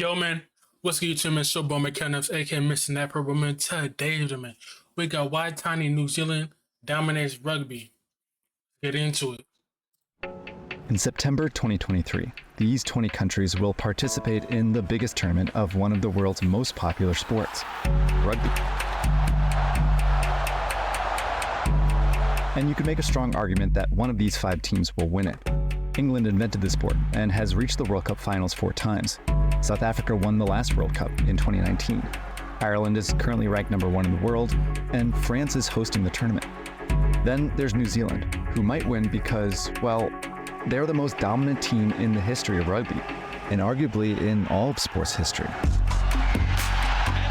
Yo, man, what's good, YouTube, man? So, Mickal, aka Mr. Napper, but man, today, man, we got why tiny New Zealand dominates rugby. Get into it. In September 2023, these 20 countries will participate in the biggest tournament of one of the world's most popular sports, rugby. And you could make a strong argument that one of these 5 teams will win it. England invented the sport and has reached the World Cup finals 4 times. South Africa won the last World Cup in 2019. Ireland is currently ranked number 1 in the world, and France is hosting the tournament. Then there's New Zealand, who might win because, well, they're the most dominant team in the history of rugby, and arguably in all of sports history. And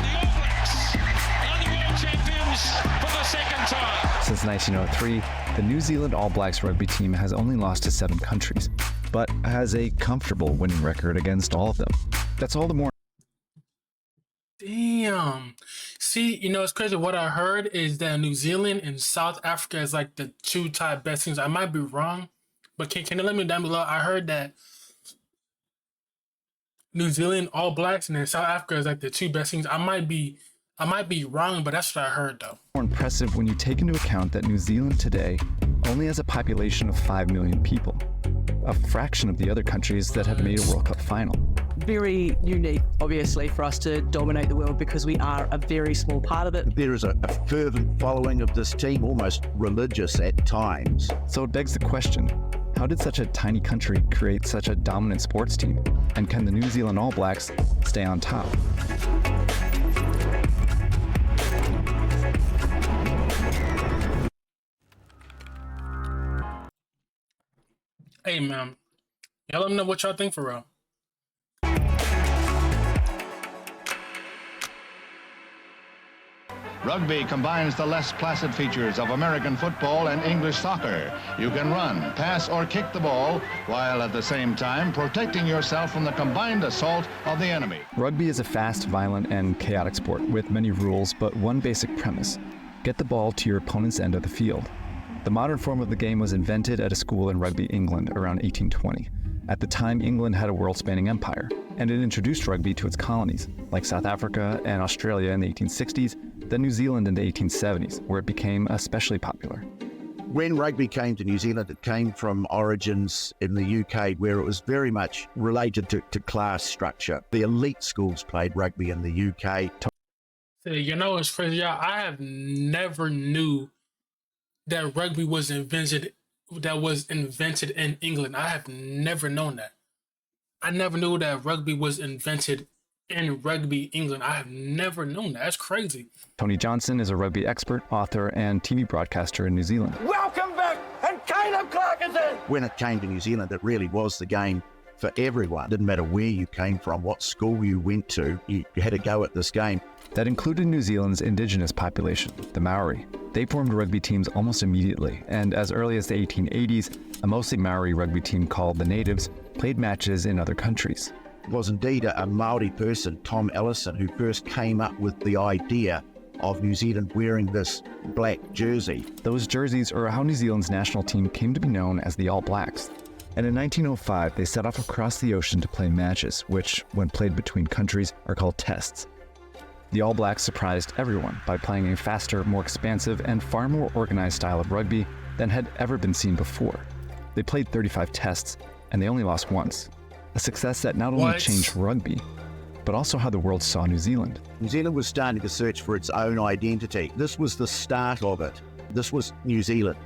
the All Blacks are the world champions for the second time. Since 1903, the New Zealand All Blacks rugby team has only lost to 7 countries, but has a comfortable winning record against all of them. That's all the more. Damn. See, it's crazy. What I heard is that New Zealand and South Africa is like the 2 top best teams. I might be wrong, but can you let me know down below? I heard that New Zealand All Blacks and then South Africa is like the 2 best teams. I might be wrong, but that's what I heard though. More impressive when you take into account that New Zealand today only has a population of 5 million people, a fraction of the other countries that have made a World Cup final. Very unique, obviously, for us to dominate the world because we are a very small part of it. There is a fervent following of this team, almost religious at times. So it begs the question, how did such a tiny country create such a dominant sports team? And can the New Zealand All Blacks stay on top? Hey man, y'all let me know what y'all think for real. Rugby combines the less placid features of American football and English soccer. You can run, pass, or kick the ball, while at the same time protecting yourself from the combined assault of the enemy. Rugby is a fast, violent, and chaotic sport with many rules, but one basic premise: get the ball to your opponent's end of the field. The modern form of the game was invented at a school in Rugby, England, around 1820. At the time, England had a world-spanning empire, and it introduced rugby to its colonies, like South Africa and Australia in the 1860s, then New Zealand in the 1870s, where it became especially popular. When rugby came to New Zealand, it came from origins in the UK, where it was very much related to class structure. The elite schools played rugby in the UK. See, it's crazy, y'all. I have never knew that rugby was invented in England. I have never known that. I never knew that rugby was invented in Rugby, England. I have never known that. That's crazy. Tony Johnson is a rugby expert, author, and TV broadcaster in New Zealand. Welcome back, and Caleb Clark is in! When it came to New Zealand, it really was the game for everyone. It didn't matter where you came from, what school you went to, you had a go at this game. That included New Zealand's indigenous population, the Maori. They formed rugby teams almost immediately, and as early as the 1880s, a mostly Maori rugby team called the Natives played matches in other countries. It was indeed a Maori person, Tom Ellison, who first came up with the idea of New Zealand wearing this black jersey. Those jerseys are how New Zealand's national team came to be known as the All Blacks. And in 1905, they set off across the ocean to play matches, which, when played between countries, are called tests. The All Blacks surprised everyone by playing a faster, more expansive, and far more organized style of rugby than had ever been seen before. They played 35 tests, and they only lost once. A success that not only changed rugby, but also how the world saw New Zealand. New Zealand was starting to search for its own identity. This was the start of it. This was New Zealand.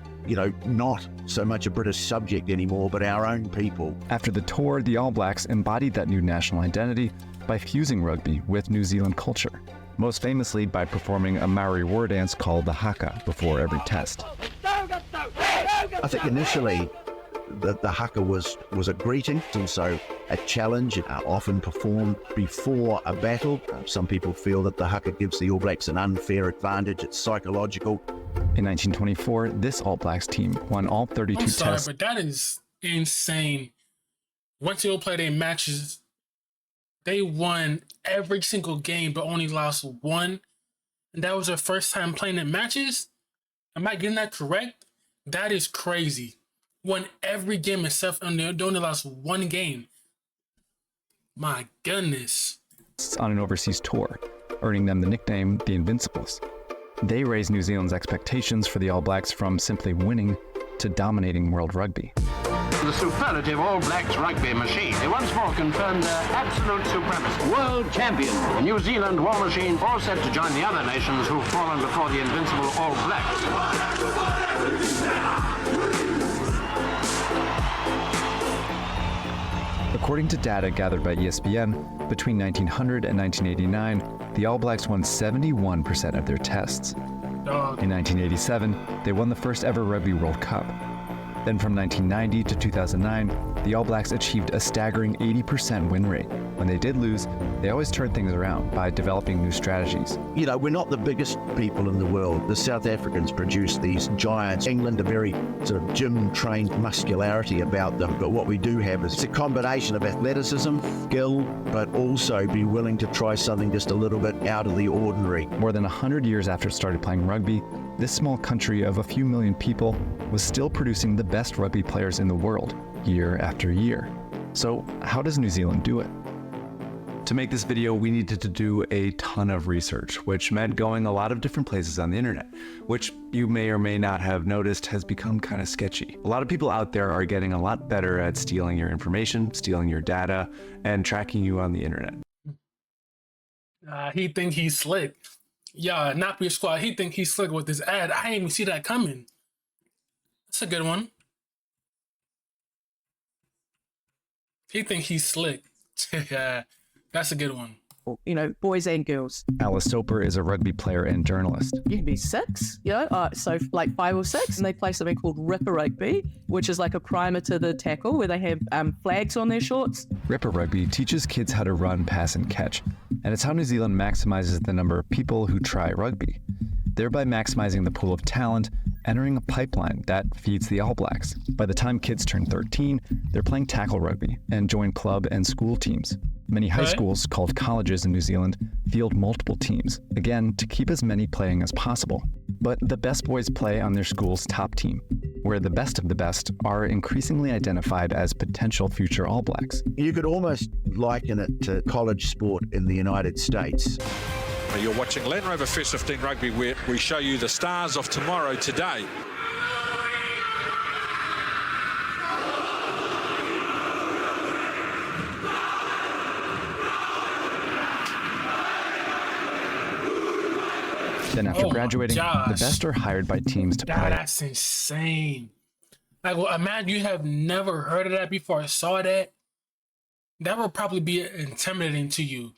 Not so much a British subject anymore, but our own people. After the tour, the All Blacks embodied that new national identity by fusing rugby with New Zealand culture, most famously by performing a Maori war dance called the haka before every test. I think initially the haka was a greeting, also a challenge, often performed before a battle. Some people feel that the haka gives the All Blacks an unfair advantage. It's psychological. In 1924, this All Blacks team won all 32 I'm sorry, tests. but that is insane. Once they all play their matches, they won every single game, but only lost one. And that was their first time playing in matches? Am I getting that correct? That is crazy. Won every game except they only lost one game. My goodness. On an overseas tour, earning them the nickname the Invincibles. They raised New Zealand's expectations for the All Blacks from simply winning to dominating world rugby. The superlative All Blacks rugby machine. They once more confirmed their absolute supremacy. World champion, the New Zealand War Machine, all set to join the other nations who've fallen before the invincible All Blacks. According to data gathered by ESPN, between 1900 and 1989, the All Blacks won 71% of their tests. In 1987, they won the first ever Rugby World Cup. Then from 1990 to 2009, the All Blacks achieved a staggering 80% win rate. When they did lose, they always turned things around by developing new strategies. You know, we're not the biggest people in the world. The South Africans produced these giants. England, a very sort of gym-trained muscularity about them. But what we do have is a combination of athleticism, skill, but also be willing to try something just a little bit out of the ordinary. More than 100 years after it started playing rugby, this small country of a few million people was still producing the best rugby players in the world, year after year. So how does New Zealand do it? To make this video, we needed to do a ton of research, which meant going a lot of different places on the internet, which you may or may not have noticed has become kind of sketchy. A lot of people out there are getting a lot better at stealing your information, stealing your data, and tracking you on the internet. He think he's slick. Yeah, not your squad. He think he's slick with this ad. I didn't even see that coming. That's a good one. He think he's slick. Yeah, that's a good one. You know, boys and girls. Alice Soper is a rugby player and journalist. You can be 6, you know, so like 5 or 6, and they play something called Ripper Rugby, which is like a primer to the tackle where they have flags on their shorts. Ripper Rugby teaches kids how to run, pass, and catch, and it's how New Zealand maximizes the number of people who try rugby, thereby maximizing the pool of talent, entering a pipeline that feeds the All Blacks. By the time kids turn 13, they're playing tackle rugby and join club and school teams. Many high schools, called colleges in New Zealand, field multiple teams, again, to keep as many playing as possible. But the best boys play on their school's top team, where the best of the best are increasingly identified as potential future All Blacks. You could almost liken it to college sport in the United States. You're watching Land Rover First 15 Rugby, where we show you the stars of tomorrow today. Then after graduating, the best are hired by teams to play. That's insane. Like, well, imagine you have never heard of that before or saw that. That would probably be intimidating to you.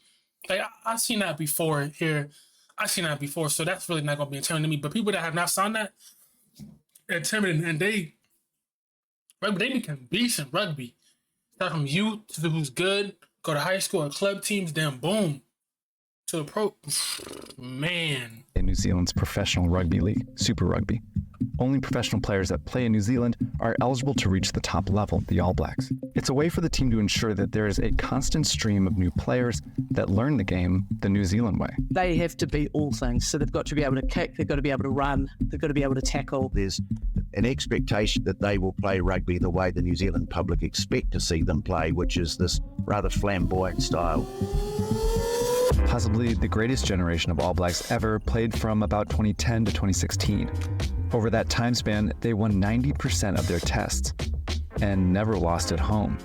Like, I've seen that before here. I've seen that before, so that's really not going to be intimidating to me. But people that have not seen that, intimidating, and they become beasts in rugby. Start from youth to who's good, go to high school or club teams, then boom, to the pro. Man. In New Zealand's professional rugby league, Super Rugby, only professional players that play in New Zealand are eligible to reach the top level, the All Blacks. It's a way for the team to ensure that there is a constant stream of new players that learn the game the New Zealand way. They have to be all things. So they've got to be able to kick, they've got to be able to run, they've got to be able to tackle. There's an expectation that they will play rugby the way the New Zealand public expect to see them play, which is this rather flamboyant style. Possibly the greatest generation of All Blacks ever played from about 2010 to 2016. Over that time span, they won 90% of their tests and never lost at home.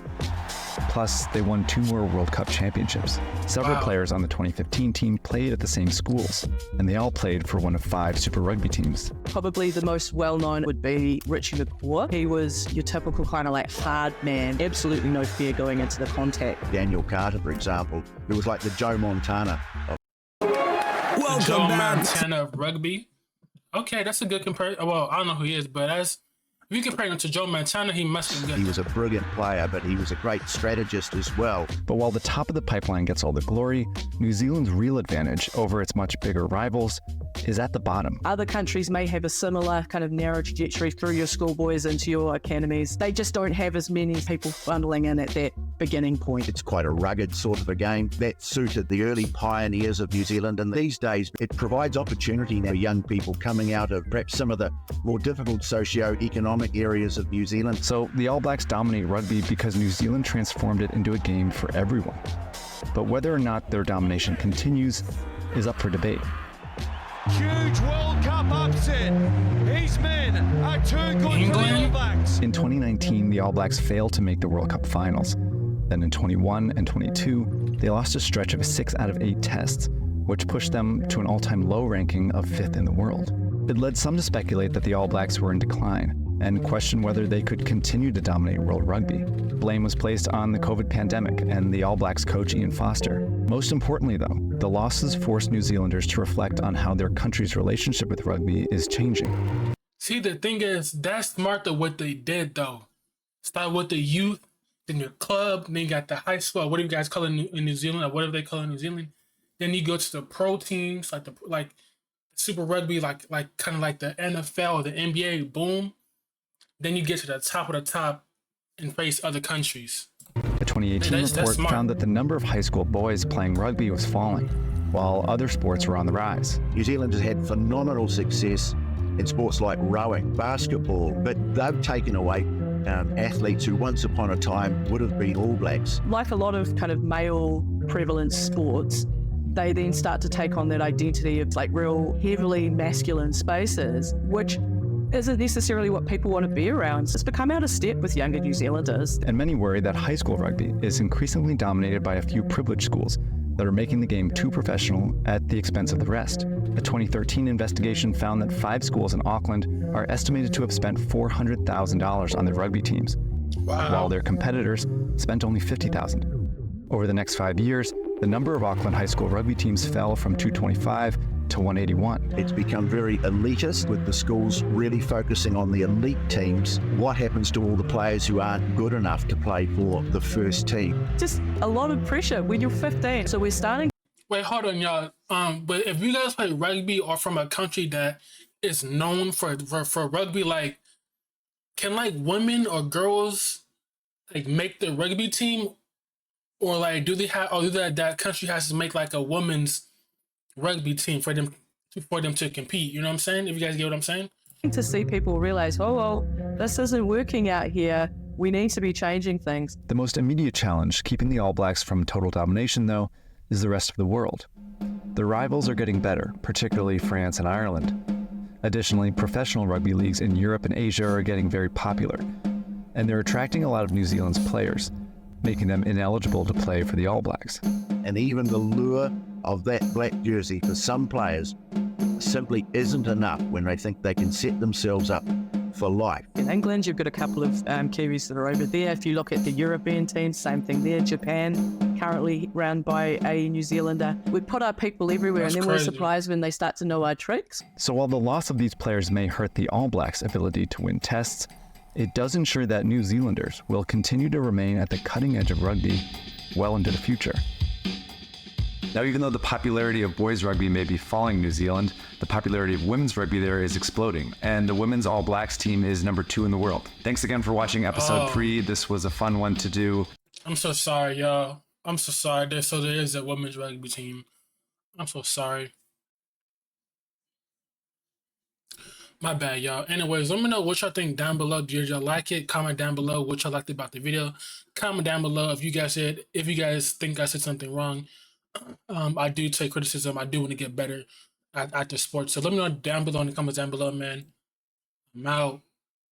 Plus, they won 2 more World Cup championships. Several players on the 2015 team played at the same schools, and they all played for one of 5 Super Rugby teams. Probably the most well-known would be Richie McCaw. He was your typical kind of like hard man, absolutely no fear going into the contact. Daniel Carter, for example, who was like the Joe Montana of Joe Montana of rugby. Okay, that's a good comparison. Well, I don't know who he is, but if you compare him to Joe Montana, he must be good. He was a brilliant player, but he was a great strategist as well. But while the top of the pipeline gets all the glory, New Zealand's real advantage over its much bigger rivals is at the bottom. Other countries may have a similar kind of narrow trajectory through your schoolboys into your academies. They just don't have as many people funneling in at that beginning point. It's quite a rugged sort of a game that suited the early pioneers of New Zealand, and these days it provides opportunity for young people coming out of perhaps some of the more difficult socio-economic areas of New Zealand. So the All Blacks dominate rugby because New Zealand transformed it into a game for everyone. But whether or not their domination continues is up for debate. Huge World Cup upset. These men are too good for the All Blacks. In 2019, the All Blacks failed to make the World Cup finals. Then in 21 and 22, they lost a stretch of 6 out of 8 tests, which pushed them to an all-time low ranking of 5th in the world. It led some to speculate that the All Blacks were in decline and question whether they could continue to dominate world rugby. Blame was placed on the COVID pandemic and the All Blacks coach Ian Foster. Most importantly, though, the losses forced New Zealanders to reflect on how their country's relationship with rugby is changing. See, the thing is, that's smart of what they did, though. Start with the youth, then your club, then you got the high school, whatever you guys call it in New Zealand, or whatever they call it in New Zealand. Then you go to the pro teams, like Super Rugby, like kind of like the NFL or the NBA, boom. Then you get to the top of the top and face other countries. A 2018 report found that the number of high school boys playing rugby was falling, while other sports were on the rise. New Zealand has had phenomenal success in sports like rowing, basketball, but they've taken away athletes who once upon a time would have been All Blacks. Like a lot of kind of male prevalent sports, they then start to take on that identity of like real heavily masculine spaces, which isn't necessarily what people want to be around. It's become out of step with younger New Zealanders. And many worry that high school rugby is increasingly dominated by a few privileged schools that are making the game too professional at the expense of the rest. A 2013 investigation found that 5 schools in Auckland are estimated to have spent $400,000 on their rugby teams, while their competitors spent only $50,000. Over the next 5 years, the number of Auckland high school rugby teams fell from 225 to 181. It's become very elitist, with the schools really focusing on the elite teams. What happens to all the players who aren't good enough to play for the first team? Just a lot of pressure when you're 15. So we're starting. Wait, hold on, y'all. But if you guys play rugby or from a country that is known for rugby, like, can like women or girls like make the rugby team, or like do they have, or that country has to make like a women's rugby team for them to compete? You know what I'm saying? If you guys get what I'm saying? To see people realize, oh, well, this isn't working out here. We need to be changing things. The most immediate challenge keeping the All Blacks from total domination, though, is the rest of the world. The rivals are getting better, particularly France and Ireland. Additionally, professional rugby leagues in Europe and Asia are getting very popular, and they're attracting a lot of New Zealand's players, making them ineligible to play for the All Blacks. And even the lure of that black jersey for some players simply isn't enough when they think they can set themselves up for life. In England, you've got a couple of Kiwis that are over there. If you look at the European teams, same thing there. Japan, currently run by a New Zealander. We put our people everywhere, and then we're surprised when they start to know our tricks. So while the loss of these players may hurt the All Blacks' ability to win tests, it does ensure that New Zealanders will continue to remain at the cutting edge of rugby well into the future. Now, even though the popularity of boys rugby may be falling in New Zealand, the popularity of women's rugby there is exploding, and the women's All Blacks team is number 2 in the world. Thanks again for watching episode 3. This was a fun one to do. I'm so sorry, y'all. I'm so sorry. There is a women's rugby team. I'm so sorry. My bad, y'all. Anyways, let me know what y'all think down below. Did y'all like it? Comment down below what y'all liked about the video. Comment down below if you guys think I said something wrong. I do take criticism. I do want to get better at the sport. So let me know down below in the comments down below, man. I'm out.